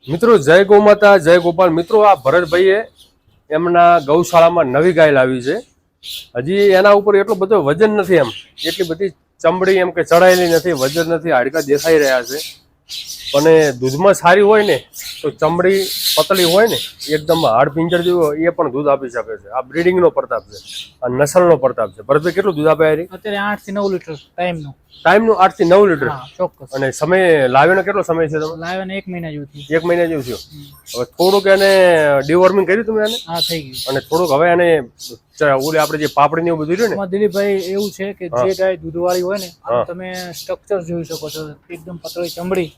મિત્રો જય ગૌ માતા જય ગોપાલ। મિત્રો આ ભરતભાઈએ એમના ગૌશાળામાં નવી ગાય લાવી છે। હજી એના ઉપર એટલો બધો વજન નથી, એમ એટલી બધી ચમડી એમ કે ચડાયેલી નથી, વજન નથી, હાડકા દેખાઈ રહ્યા છે, પણ દૂધમાં સારી હોય ને તો ચમડી પતલી હોય ને એકદમ હાડ પિંજર જેવી હોય એ પણ દૂધ આપી શકે છે। આ બ્રીડિંગનો પ્રતાપ છે, આ નસલનો પ્રતાપ છે। ભરતભાઈ કેટલું દૂધ આપે? અત્યારે 8 થી 9 લીટર ટાઈમનું 8 થી 9 લીટર। હા ચોક્કસ। અને સમય લાવ્યાનો કેટલો સમય છે તમે? લાવ્યાને 1 મહિના જેવું થયું। 1 મહિના જેવું થયું। હવે થોડુંક એને ડિવોર્મિંગ કર્યું તમે એને? હા થઈ ગયું। અને થોડુંક હવે એને ઓલે આપણે જે પાપડી ને એવું બધું રહ્યું ને દિલીપભાઈ એવું છે કે જે ગાય દૂધવાળી હોય ને તમે સ્ટ્રક્ચર જોઈ શકો છો, એકદમ પતળી ચમડી।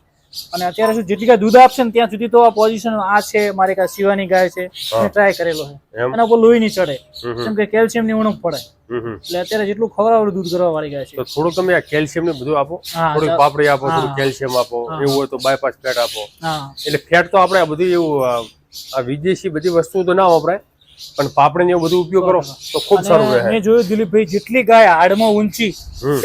અને અત્યારે શું જેટલી ગાય દૂધ આપશે ને ત્યાં સુધી તો આ પોઝિશન આ છે, મારી ગાય શિવાની ગાય છે, મેં ટ્રાય કરેલો છે, એના ઉપર લોહી નહીં ચડે, કેમ કે કેલ્શિયમ ની ઉણપ પડે, એટલે અત્યારે જેટલું ખવડાવેલું દૂધ કરવા વાળી ગાય છે। તો થોડુંક તમે આ કેલ્શિયમ ને બધું આપો, થોડુંક પાપડી આપો, થોડું કેલ્શિયમ આપો, એવું હોય તો બાયપાસ ફેટ આપો। એટલે ફેટ તો આપણે આ બધું એવું આ વિદેશી બધી વસ્તુ તો ના વપરાય, પણ પાપડી ને એવું બધું ઉપયોગ કરો તો ખૂબ સારું રહે। મેં જોયું દિલીપભાઈ જેટલી ગાય હાડમાં ઊંચી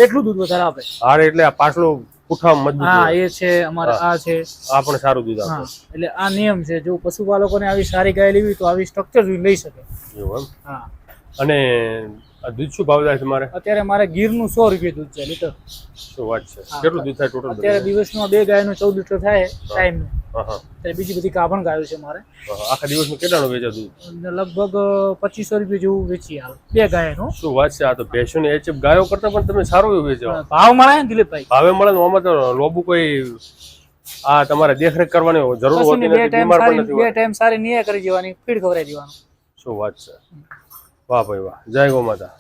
એટલું દૂધ વધારે આપે। હાડ એટલે આ પાછલું પુઠા મજબૂત, હા એ છે અમારે, આ છે, આ પણ સારું દૂધ આપે। એટલે આ નિયમ છે, જો પશુપાલકોને આવી સારી ગાય લેવી તો આવી સ્ટ્રક્ચર લઈ શકે। એવું એમ? હા। અને આ દૂધ શું ભાવ થાય તમારે? અત્યારે મારે ગીરનું 100 રૂપિયા દૂધ છે લીટર। શું વાત છે? કેટલું દૂધ થાય ટોટલ? અત્યારે દિવસમાં 2 ગાયનું 14 લીટર થાય ટાઈમનું। હા। અત્યારે બીજી બધી ગાભણ ગાયો છે મારે। આખા દિવસનું કેટલાનું વેચે દૂધ? લગભગ 2500 રૂપિયા જેવું વેચી હાલ 2 ગાયનું। શું વાત છે! આ તો ભેંસોની એચએફ ગાયો કરતા પણ તમે સારું એવું વેચો। ભાવ મળે ને દિલીપભાઈ? ભાવે મળે ને, આમાં તો લોબુ કોઈ આ તમારે દેખરેખ કરવાની જરૂર હોતી નથી, બીમાર પણ નથી 2 ટાઈમ સારી નિયા કરી દેવાની, ફીડ ખવડાવી દેવાનું। શું વાત છે! વાહ ભાઈ વાહ, જય ગૌ માતા।